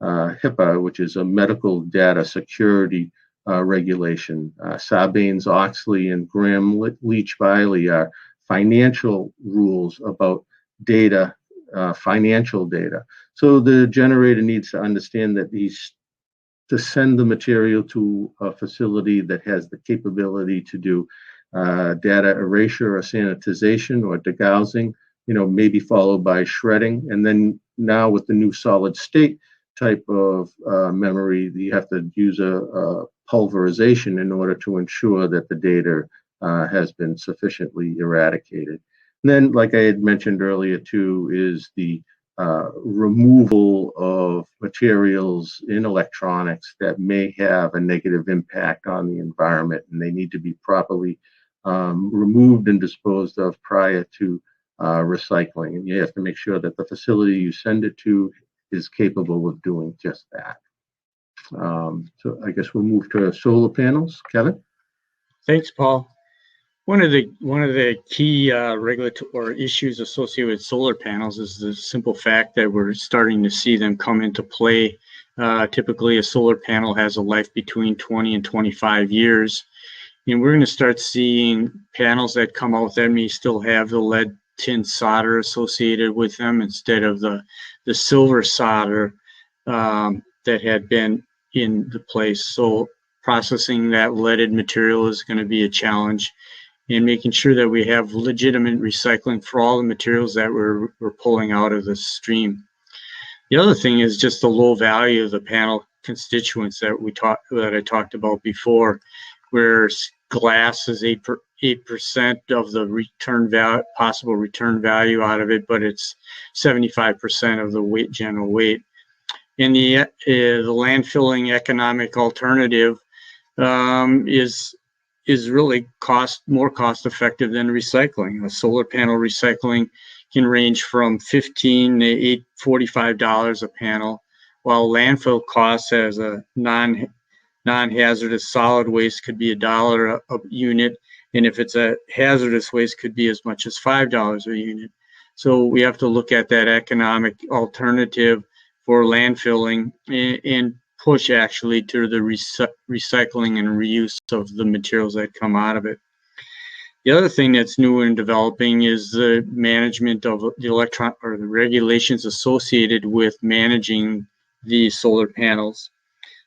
HIPAA, which is a medical data security regulation. Sarbanes-Oxley and Graham-Leach-Biley are financial rules about data, financial data. So the generator needs to understand that to send the material to a facility that has the capability to do data erasure or sanitization or degaussing, maybe followed by shredding. And then now with the new solid state type of memory, you have to use a pulverization in order to ensure that the data has been sufficiently eradicated. And then, like I had mentioned earlier too, is the removal of materials in electronics that may have a negative impact on the environment, and they need to be properly removed and disposed of prior to recycling. And you have to make sure that the facility you send it to is capable of doing just that. So I guess we'll move to solar panels. Kevin? Thanks, Paul. One of the key regulatory issues associated with solar panels is the simple fact that we're starting to see them come into play. Typically, a solar panel has a life between 20 and 25 years. And we're going to start seeing panels that come out that may still have the lead tin solder associated with them instead of the silver solder that had been in the place. So processing that leaded material is going to be a challenge, and making sure that we have legitimate recycling for all the materials that we're pulling out of the stream. The other thing is just the low value of the panel constituents that I talked about before, where glass is 8% of the possible return value out of it, but it's 75% of the general weight. And the landfilling economic alternative is really more cost effective than recycling. A solar panel recycling can range from $15 to $45 a panel, while landfill costs as a non-hazardous solid waste could be $1 a unit, and if it's a hazardous waste, could be as much as $5 a unit. So we have to look at that economic alternative for landfilling and push actually to the recycling and reuse of the materials that come out of it. The other thing that's new and developing is the management of the the regulations associated with managing the solar panels.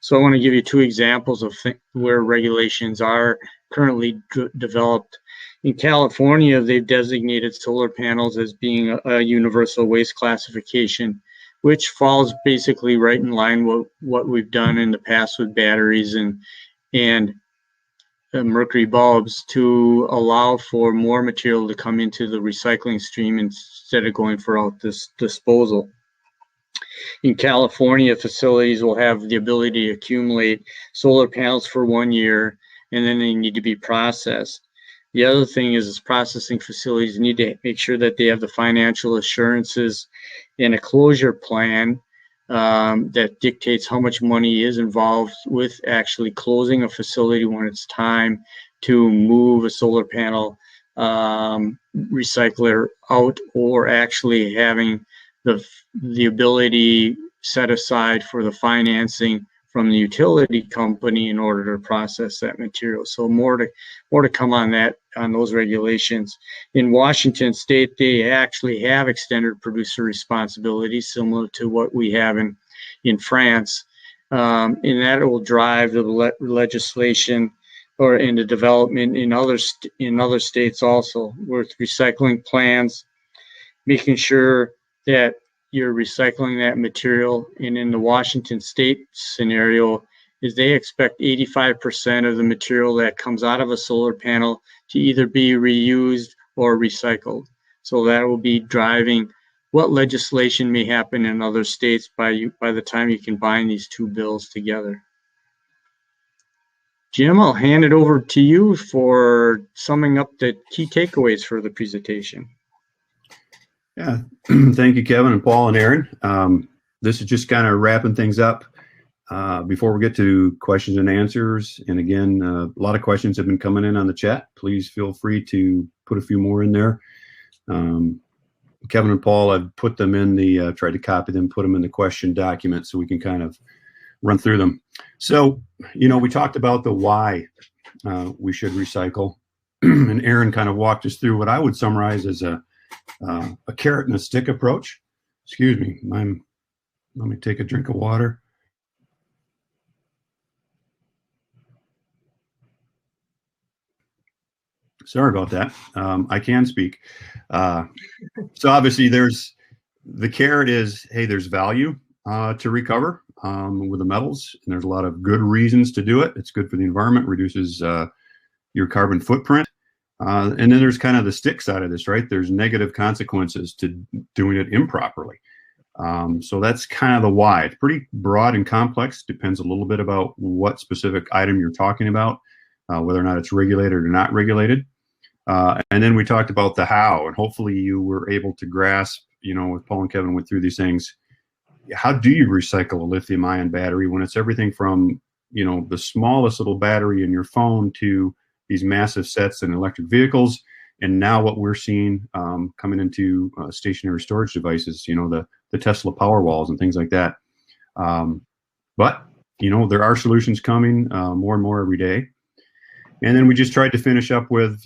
So I want to give you two examples of where regulations are currently developed. In California, they've designated solar panels as being a universal waste classification, which falls basically right in line with what we've done in the past with batteries and mercury bulbs, to allow for more material to come into the recycling stream instead of going for out this disposal. In California, facilities will have the ability to accumulate solar panels for 1 year, and then they need to be processed. The other thing is processing facilities need to make sure that they have the financial assurances and a closure plan that dictates how much money is involved with actually closing a facility when it's time to move a solar panel recycler out, or actually having the ability set aside for the financing from the utility company in order to process that material. So more to come on that, on those regulations. In Washington State, they actually have extended producer responsibility, similar to what we have in France, and that will drive the legislation or in the development in other states also, with recycling plans, making sure that you're recycling that material. And in the Washington State scenario, is they expect 85% of the material that comes out of a solar panel to either be reused or recycled. So that will be driving what legislation may happen in other states by the time you combine these two bills together. Jim, I'll hand it over to you for summing up the key takeaways for the presentation. Yeah, thank you, Kevin and Paul and Aaron. This is just kind of wrapping things up before we get to questions and answers. And again, a lot of questions have been coming in on the chat. Please feel free to put a few more in there. Kevin and Paul, I've put them in the, tried to copy them, put them in the question document so we can kind of run through them. So, we talked about the why we should recycle. And Aaron kind of walked us through what I would summarize as a carrot and a stick approach. Excuse me, let me take a drink of water. Sorry about that. I can speak. So obviously there's the carrot is, hey, there's value to recover with the metals, and there's a lot of good reasons to do it. It's good for the environment, reduces your carbon footprint. And then there's kind of the stick side of this, right? There's negative consequences to doing it improperly. So that's kind of the why. It's pretty broad and complex. Depends a little bit about what specific item you're talking about, whether or not it's regulated or not regulated. And then we talked about the how, and hopefully you were able to grasp, with Paul and Kevin went through these things. How do you recycle a lithium ion battery when it's everything from, the smallest little battery in your phone to these massive sets in electric vehicles, and now what we're seeing coming into stationary storage devices, the Tesla Powerwalls and things like that. But there are solutions coming more and more every day. And then we just tried to finish up with,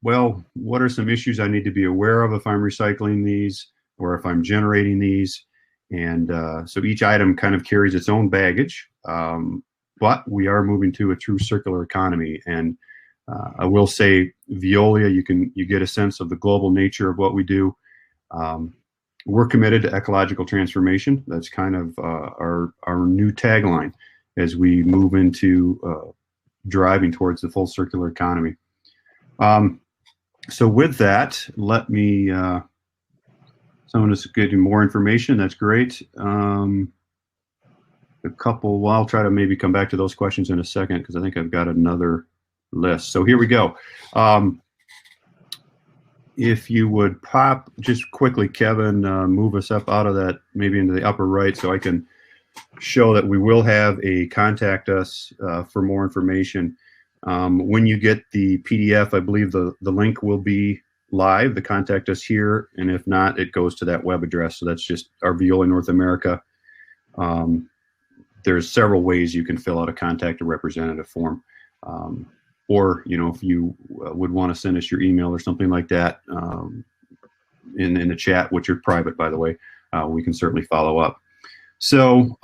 well, what are some issues I need to be aware of if I'm recycling these or if I'm generating these? And so each item kind of carries its own baggage, but we are moving to a true circular economy. And I will say, Veolia, you get a sense of the global nature of what we do. We're committed to ecological transformation. That's kind of our new tagline as we move into driving towards the full circular economy. So with that, let me, someone is getting more information. That's great. I'll try to maybe come back to those questions in a second, because I think I've got another list. So here we go. If you would pop just quickly, Kevin, move us up out of that, maybe into the upper right, so I can show that we will have a contact us for more information. When you get the PDF, I believe the link will be live, the contact us here, and if not, it goes to that web address. So that's just our Veolia North America. There's several ways you can fill out a contact a representative form. Or, if you would want to send us your email or something like that in the chat, which are private, by the way, we can certainly follow up. So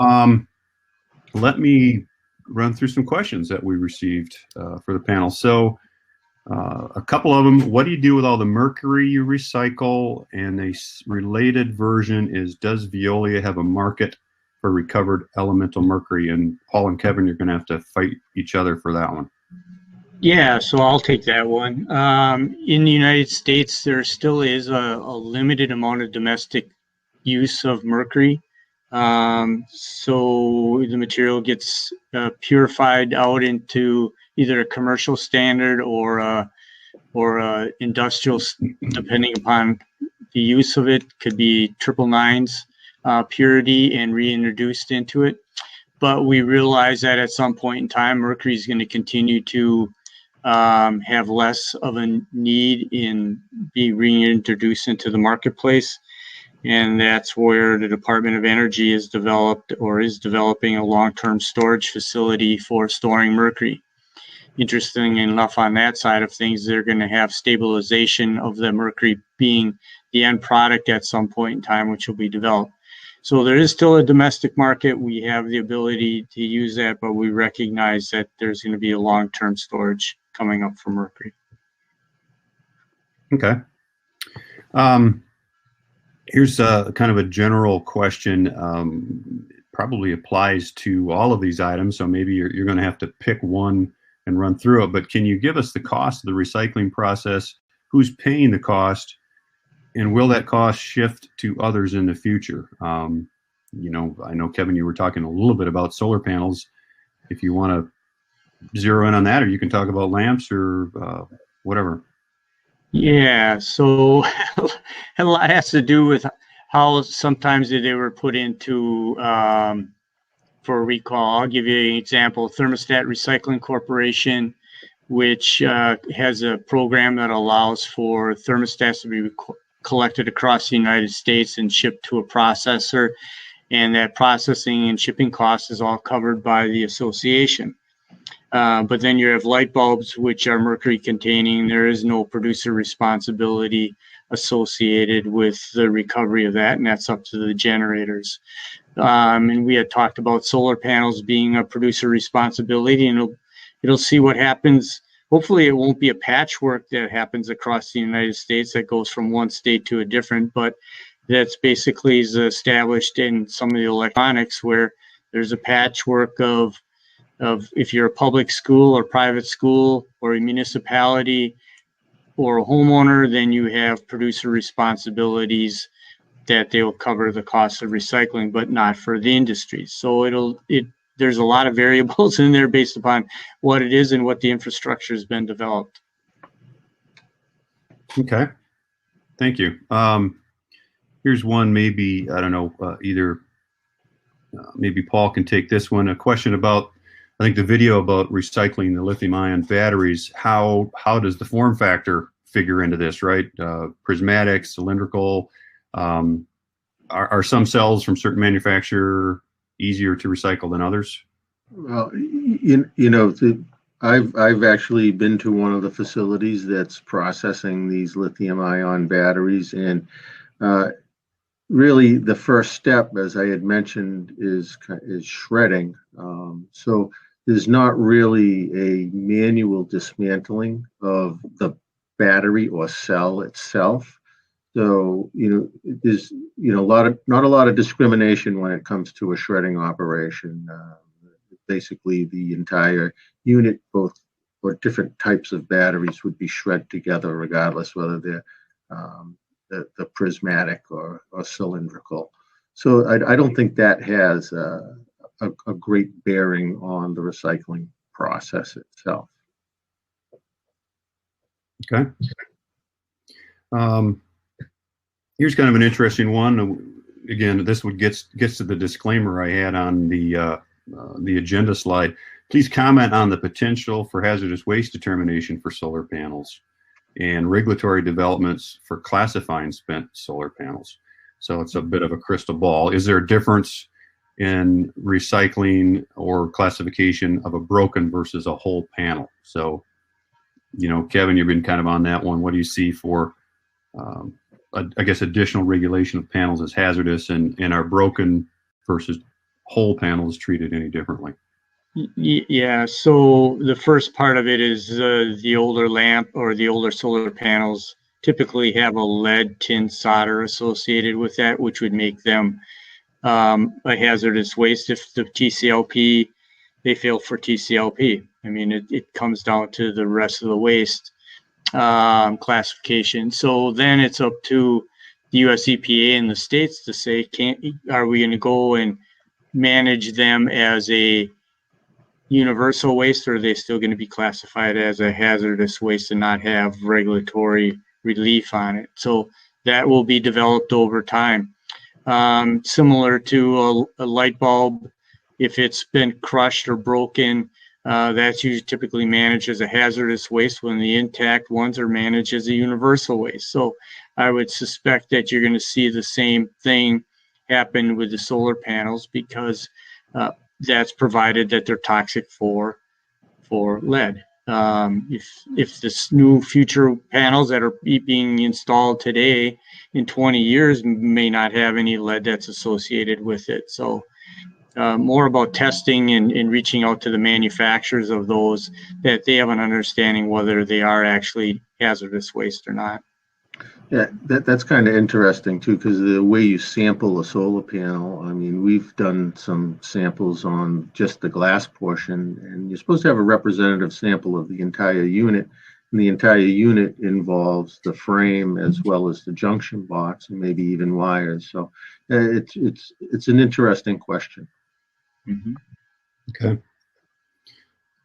let me run through some questions that we received for the panel. So a couple of them: what do you do with all the mercury you recycle? And a related version is, does Veolia have a market for recovered elemental mercury? And Paul and Kevin, you're going to have to fight each other for that one. Yeah, so I'll take that one. In the United States, there still is a limited amount of domestic use of mercury. So the material gets purified out into either a commercial standard or or industrial, depending upon the use of it, could be 999s purity and reintroduced into it. But we realize that at some point in time, mercury is going to continue to have less of a need in being reintroduced into the marketplace. And that's where the Department of Energy has developed or is developing a long-term storage facility for storing mercury. Interesting enough, on that side of things, they're going to have stabilization of the mercury being the end product at some point in time, which will be developed. So there is still a domestic market. We have the ability to use that, but we recognize that there's going to be a long-term storage coming up for mercury. Okay. Here's kind of a general question. Probably applies to all of these items, so maybe you're going to have to pick one and run through it. But can you give us the cost of the recycling process? Who's paying the cost? And will that cost shift to others in the future? You know, I know, Kevin, you were talking a little bit about solar panels. If you want to zero in on that, or you can talk about lamps or whatever. Yeah, so a lot has to do with how sometimes they were put into for recall. I'll give you an example. Thermostat Recycling Corporation, which has a program that allows for thermostats to be collected across the United States and shipped to a processor. And that processing and shipping cost is all covered by the association. But then you have light bulbs, which are mercury containing. There is no producer responsibility associated with the recovery of that, and that's up to the generators. And we had talked about solar panels being a producer responsibility, and it'll see what happens. Hopefully it won't be a patchwork that happens across the United States that goes from one state to a different, but that's basically is established in some of the electronics where there's a patchwork of if you're a public school or private school or a municipality or a homeowner, then you have producer responsibilities that they will cover the cost of recycling, but not for the industry. So there's a lot of variables in there based upon what it is and what the infrastructure has been developed. Okay, thank you. Here's one, maybe, I don't know, either maybe Paul can take this one. A question about, I think the video about recycling the lithium ion batteries. How does the form factor figure into this, right? Prismatic, cylindrical. Are some cells from certain manufacturer easier to recycle than others? Well, you know, I've actually been to one of the facilities that's processing these lithium ion batteries, and really the first step, as I had mentioned, is shredding. So there's not really a manual dismantling of the battery or cell itself. So, you know, there's, you know, not a lot of discrimination when it comes to a shredding operation. Basically, the entire unit, both or different types of batteries, would be shred together, regardless whether they're the prismatic or cylindrical. So I don't think that has a great bearing on the recycling process itself. Okay. Here's kind of an interesting one. Again, this would gets to the disclaimer I had on the agenda slide. Please comment on the potential for hazardous waste determination for solar panels and regulatory developments for classifying spent solar panels. So it's a bit of a crystal ball. Is there a difference in recycling or classification of a broken versus a whole panel? So, you know, Kevin, you've been kind of on that one. What do you see for, I guess, additional regulation of panels as hazardous, and are broken versus whole panels treated any differently? Yeah, so the first part of it is the older lamp or the older solar panels typically have a lead tin solder associated with that, which would make them a hazardous waste. If the TCLP, they fail for TCLP. I mean, it comes down to the rest of the waste classification. So then it's up to the US EPA and the states to say, are we going to go and manage them as a universal waste, or are they still going to be classified as a hazardous waste and not have regulatory relief on it? So that will be developed over time. Similar to a light bulb, if it's been crushed or broken, that's usually typically managed as a hazardous waste, when the intact ones are managed as a universal waste. So I would suspect that you're going to see the same thing happen with the solar panels, because that's provided that they're toxic for lead. If this new future panels that are being installed today in 20 years may not have any lead that's associated with it. So more about testing and reaching out to the manufacturers of those, that they have an understanding whether they are actually hazardous waste or not. Yeah, that's kind of interesting too, because the way you sample a solar panel, I mean, we've done some samples on just the glass portion, and you're supposed to have a representative sample of the entire unit. And the entire unit involves the frame as well as the junction box and maybe even wires. So it's an interesting question. Mm-hmm. Okay.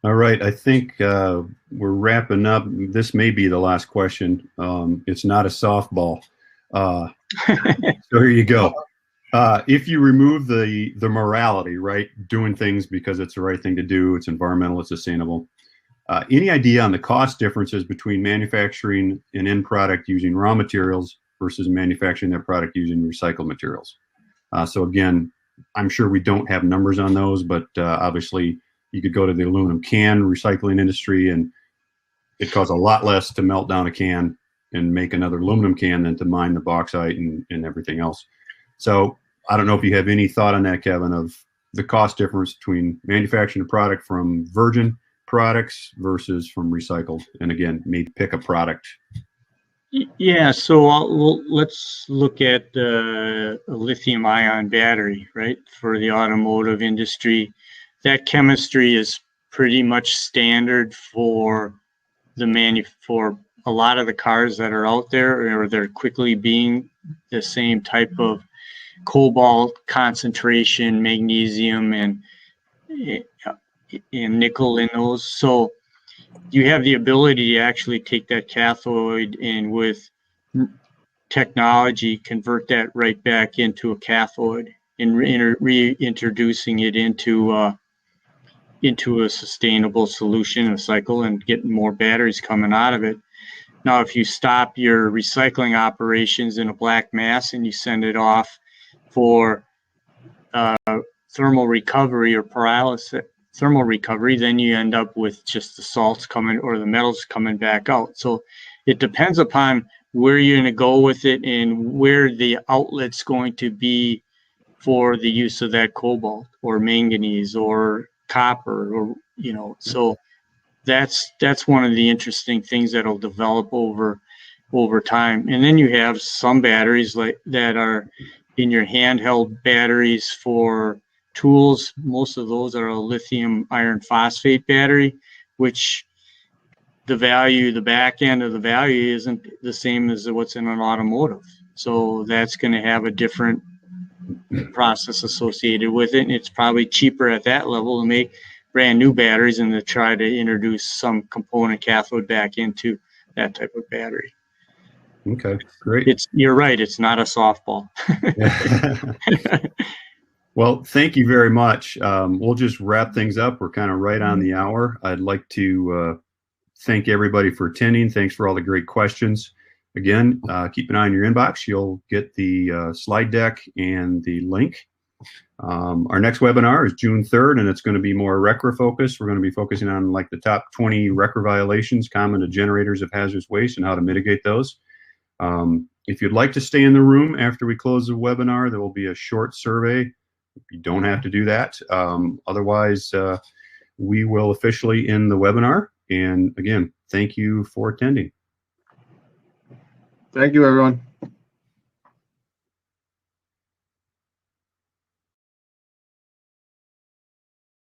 All right. I think we're wrapping up. This may be the last question. It's not a softball. So here you go. If you remove the morality, right, doing things because it's the right thing to do, it's environmental, it's sustainable. Any idea on the cost differences between manufacturing an end product using raw materials versus manufacturing that product using recycled materials? So again, I'm sure we don't have numbers on those, but obviously you could go to the aluminum can recycling industry and it costs a lot less to melt down a can and make another aluminum can than to mine the bauxite and everything else. So I don't know if you have any thought on that, Kevin, of the cost difference between manufacturing a product from virgin products versus from recycled. And again, maybe pick a product. Yeah, so let's look at a lithium ion battery, right, for the automotive industry. That chemistry is pretty much standard for for a lot of the cars that are out there, or they're quickly being the same type of cobalt concentration, magnesium, and nickel in those. So you have the ability to actually take that cathode and with technology convert that right back into a cathode and reintroducing it into a sustainable solution, a cycle, and getting more batteries coming out of it. Now, if you stop your recycling operations in a black mass and you send it off for thermal recovery or pyrolysis, thermal recovery, then you end up with just the salts coming or the metals coming back out. So it depends upon where you're going to go with it and where the outlet's going to be for the use of that cobalt or manganese or copper, or so that's one of the interesting things that'll develop over time. And then you have some batteries like that are in your handheld batteries for tools. Most of those are a lithium iron phosphate battery, which the back end of the value isn't the same as what's in an automotive. So that's going to have a different process associated with it. And it's probably cheaper at that level to make brand new batteries and to try to introduce some component cathode back into that type of battery. Okay, great. You're right. It's not a softball. Well, thank you very much. We'll just wrap things up. We're kind of right on the hour. I'd like to thank everybody for attending. Thanks for all the great questions. Again, keep an eye on your inbox. You'll get the slide deck and the link. Our next webinar is June 3rd, and it's going to be more RCRA focused. We're going to be focusing on like the top 20 RCRA violations common to generators of hazardous waste and how to mitigate those. If you'd like to stay in the room after we close the webinar, there will be a short survey. You don't have to do that. Otherwise, we will officially end the webinar. And again, thank you for attending. Thank you, everyone.